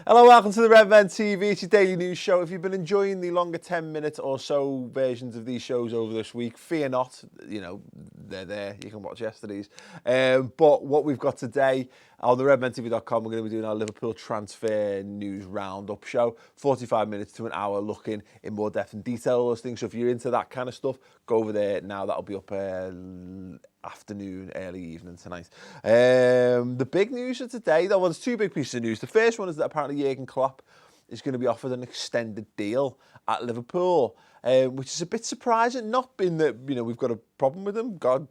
Hello, welcome to the Redmen TV. It's your daily news show. If you've been enjoying the longer 10-minute or so versions of these shows over this week, fear not, they're there. You can watch yesterday's. But what we've got today on the redmentv.com, we're going to be doing our Liverpool transfer news roundup show. 45 minutes to an hour looking in more depth and detail all those things. So if you're into that kind of stuff, go over there now. That'll be up afternoon, early evening tonight. The big news of today, though, well, there's two big pieces of news. The first one is that apparently Jurgen Klopp is going to be offered an extended deal at Liverpool, which is a bit surprising. Not being that, we've got a problem with him. God,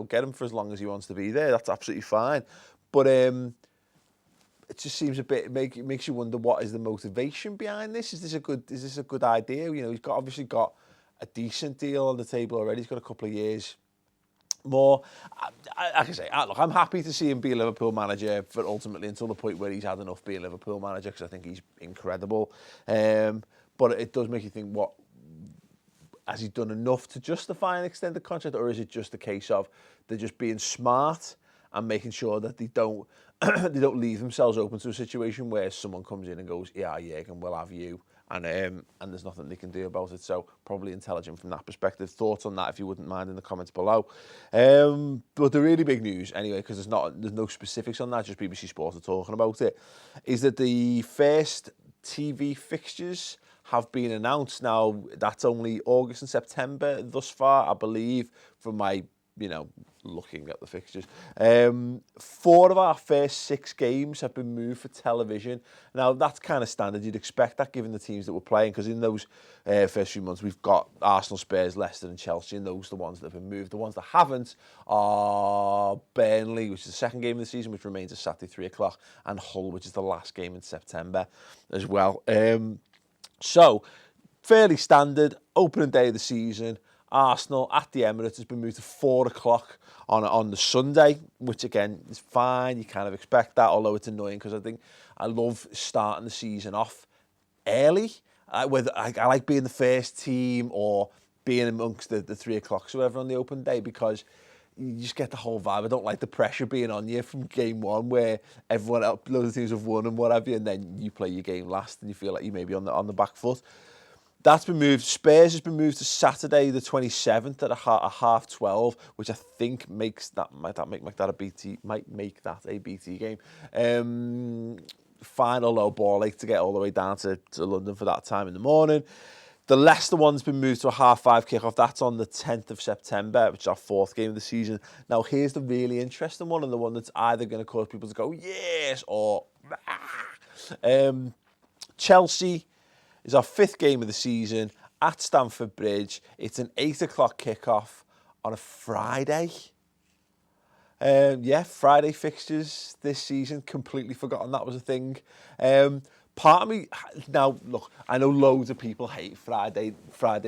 get him for as long as he wants to be there. That's absolutely fine. But it just seems a bit, makes you wonder, what is the motivation behind this? Is this a good idea? He's obviously got a decent deal on the table already. He's got a couple of years more. Like I say, look, I'm happy to see him be a Liverpool manager for ultimately until the point where he's had enough being a Liverpool manager, because I think he's incredible. But it does make you think, has he done enough to justify an extended contract, or is it just a case of they're just being smart and making sure that they don't leave themselves open to a situation where someone comes in and goes, yeah, Jurgen, we'll have you, and there's nothing they can do about it. So probably intelligent from that perspective. Thoughts on that, if you wouldn't mind, in the comments below. But the really big news, anyway, because there's no specifics on that, just BBC Sports are talking about it, is that the first TV fixtures have been announced. Now, that's only August and September thus far, I believe, from my looking at the fixtures. 4 of our first 6 games have been moved for television. Now, that's kind of standard. You'd expect that given the teams that we're playing, because in those first few months, we've got Arsenal, Spurs, Leicester and Chelsea, and those are the ones that have been moved. The ones that haven't are Burnley, which is the second game of the season, which remains a Saturday 3 o'clock, and Hull, which is the last game in September as well. So, fairly standard, opening day of the season. Arsenal at the Emirates has been moved to 4 o'clock on the Sunday, which again is fine. You kind of expect that, although it's annoying because I love starting the season off early. Whether I like being the first team or being amongst the 3 o'clocks or whatever on the open day, because you just get the whole vibe. I don't like the pressure being on you from game one, where everyone else, loads of teams have won and what have you, and then you play your game last and you feel like you may be on the back foot. That's been moved. Spurs has been moved to Saturday the 27th at a 12:30, which I think might make that a BT game. Final low ball like to get all the way down to London for that time in the morning. The Leicester one's been moved to a 5:30 kickoff. That's on the 10th of September, which is our 4th game of the season. Now, here's the really interesting one, and the one that's either going to cause people to go, yes, or Chelsea is our 5th game of the season at Stamford Bridge. It's an 8 o'clock kickoff on a Friday. Friday fixtures this season. Completely forgotten that was a thing. Part of me, now look, I know loads of people hate Friday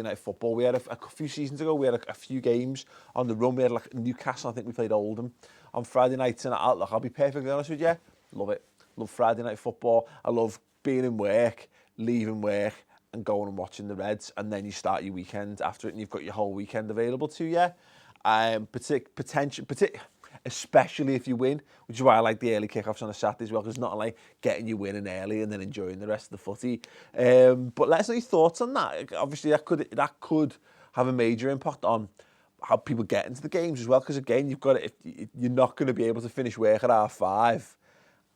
night football. We had a few seasons ago, we had a few games on the run. We had like Newcastle, I think we played Oldham on Friday nights. And I'll be perfectly honest with you, love it. Love Friday night football. I love being in work, leaving work and going and watching the Reds, and then you start your weekend after it and you've got your whole weekend available to you. Especially if you win, which is why I like the early kickoffs on a Saturday as well, because it's not like getting you winning early and then enjoying the rest of the footy. But let us know your thoughts on that. Obviously, that could have a major impact on how people get into the games as well, because again, you're not going to be able to finish work at 5:30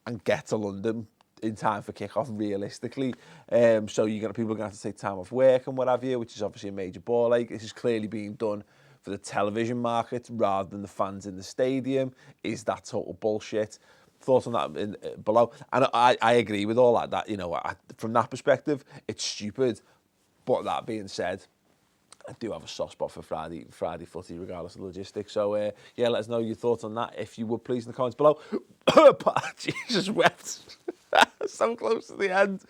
and get to London in time for kickoff realistically. So people are going to have to take time off work and what have you, which is obviously a major ball ache. This is clearly being done for the television market rather than the fans in the stadium. Is that total bullshit? Thoughts on that below. And I agree with all that from that perspective, it's stupid. But that being said, I do have a soft spot for Friday footy, regardless of the logistics. So, let us know your thoughts on that, if you would, please, in the comments below. Jesus wept. So close to the end.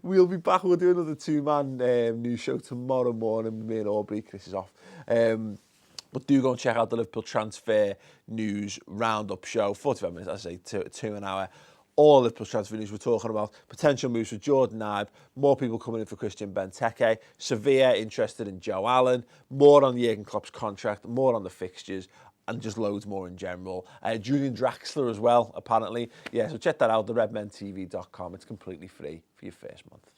We'll be back. We'll do another 2-man news show tomorrow morning. Me and Aubrey. Chris is off. But do go and check out the Liverpool transfer news roundup show. 45 minutes, as I say, to an hour. All Liverpool transfer news. We're talking about potential moves for Jordan Ibe, more people coming in for Christian Benteke, Sevilla interested in Joe Allen, more on Jurgen Klopp's contract, more on the fixtures, and just loads more in general. Julian Draxler as well, apparently. Yeah, so check that out, theredmentv.com. It's completely free for your first month.